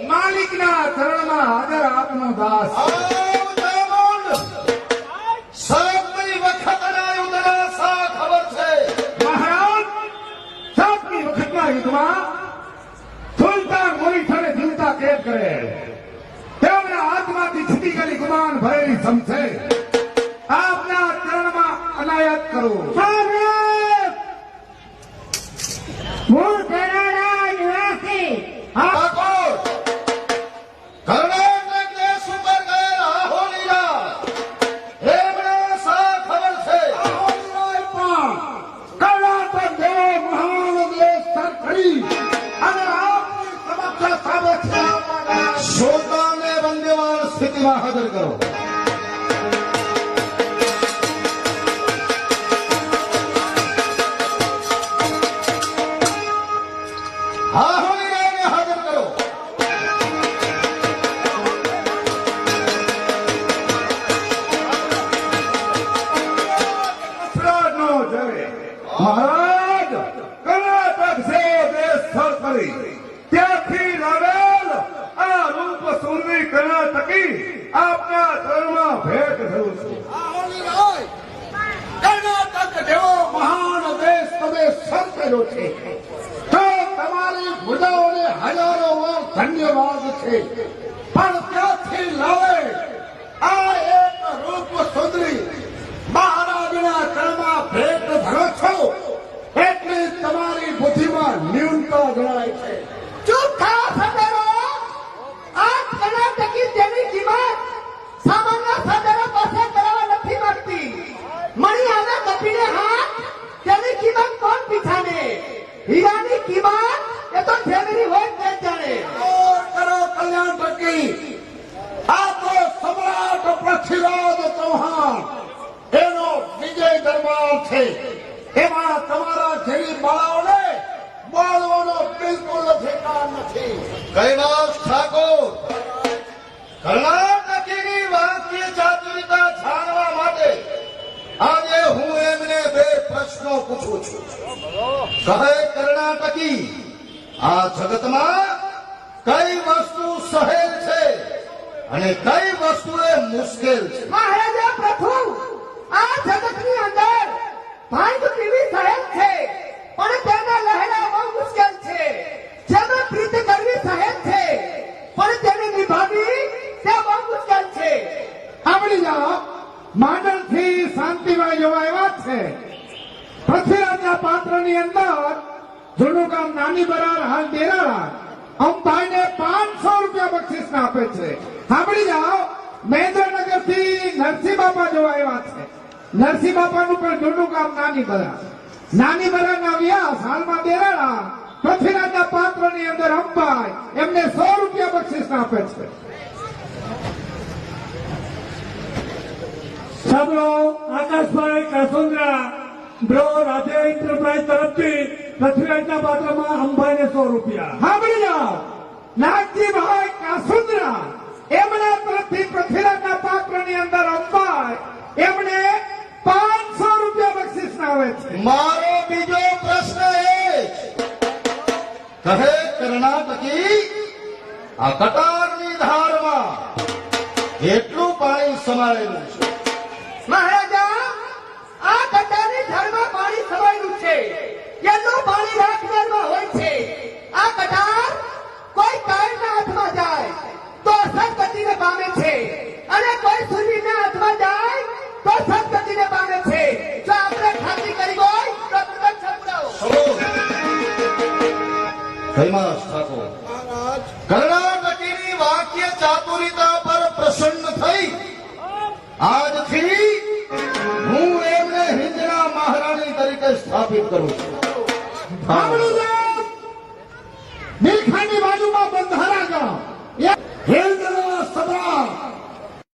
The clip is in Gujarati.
માલિકના ચરણમાં હાજર આપનો દાસ તીખી ગલી ગુમાન ભરેલી સમસે આપના ચરણમાં અનાયત કરો. હું કરાડા નિવાસી ઠાકોર કર્ણાટકને સુપર ગયેલ આહોલીરા એમને સા ખબર છે. કર્ણાટક જેવો મહાન દેશ સરખડી અને આપની સમક્ષ સાબિત છે. શ્રોતાને વંદ્યમાન સ્થિતિમાં હાજર કરો. આહોલીરાને હાજર કરો. અપરાધનો જય. મહારાજ કર્ણાટક જેવો દેશ સરખડી ત્યાંથી લાવેલ આ રૂપ સુંદરી કર્ણાટકી આપના ચરણમાં ભેટ થયું છે. કર્ણાટક જેવો મહાન દેશ તમે સરખડ્યો છે તો તમારી ભુજાઓને હજારો વાર ધન્યવાદ છે. પણ ત્યાંથી લાવે આ એક રૂપ સુંદરી મહારાજના ચરણમાં ભેટ ધરો છો એટલે તમારી બુદ્ધિમાં ન્યૂનતા જણાય છે. ચૂપ થાઓ સદેરો. આ કર્ણાટકી જેની કિંમત સામાન્ય સદેરો પાસે કરાવવા નથી માંગતી. મણી આવે કપીને હાથ તેની કિંમત કોણ પીછાને? હીરાની કિંમત એ તો ફેમિલી હોય તે જ જાણે. કરો કલ્યાણ ટકી આ તો સમ્રાટ પૃથ્વીરાજ ચૌહાણ એનો વિજય દરબાર છે. એમાં તમારા જેવી બાળાઓને બોલવાનો બિલકુલ અધિકાર નથી. કૈલાસ ઠાકોર કર્ણાટકીની વાક્ય ચાતુરિતા જાણવા માટે આજે હું એમને બે પ્રશ્નો પૂછું છું. કહે કર્ણાટકી આ જગતમાં કઈ વસ્તુ સહેલ છે અને કઈ વસ્તુ એ મુશ્કેલ છે? મહારાજા પ્રથમ આ જગતની અંદર ભાંગ પીવી સહેલ છે પણ તેના લહેરાવા મુશ્કેલ છે. જેને પ્રીત કરવી સહેલ છે પણ તેને નિભાવવી તે બહુ મુશ્કેલ છે. સાંભળી જાઓ. માંડલથી શાંતિભાઈ જોવા આવ્યા છે. પૃથ્વીરાજના પાત્રની અંદર જૂનું ગામ નાની બરાર હાલ દેરાળા અંબાઈને 500 રૂપિયા બક્ષિસ આપે છે. સાંભળી જાઓ. મહેન્દ્રનગરથી નરસિંહ બાપા જોવા આવ્યા છે. નરસિંહ બાપાનું પણ જૂનું ગામ નાની બરાર. નાની બરારના વ્યાસ હાલમાં દેરાળા પૃથ્વીરાજના પાત્રની અંદર અંબાઈ એમને 100 રૂપિયા બક્ષિસ આપે છે. સાંભળો, આકાશભાઈ કાસુંદ્રા બ્રો રાધે એન્ટરપ્રાઇઝ તરફથી પૃથ્વીરાજના પાત્રમાં અંબાઈને 100 રૂપિયા. સાંભળી જાઓ. નાગજીભાઈ કાસુંદ્રા એમના તરફથી પૃથ્વીરાજના પાત્રની અંદર અંબાઈ એમને 500 રૂપિયા બક્ષિસ આવે છે. મારો બીજો પ્રશ્ન એ કહે કર્ણાટકી આ કટારની ધારમાં કેટલું પાણી સમાયેલું છે? મહારાજા આ કટારની ધારમાં પાણી સમાયેલું છે. એટલું પાણી રાખનારમાં હોય છે. આ કટાર કોઈ કાયરના હાથમાં જાય તો સદગતિને પામે છે અને કોઈ સુરવીરના હાથમાં જાય તો સદગતિને પામે છે. જો આપણે ખાતરી કરી હોય તો તુરંત સમજાવો. કૈલાસ ઠાકોર કર્ણાટકીની વાક્ય ચાતુરિતા પર પ્રસન્ન થઈ આજથી હું એમને હિંદના મહારાણી તરીકે સ્થાપિત કરું છું. સાંભળી જાઓ. નીલખાની બાજુમાં બંધારા ગામ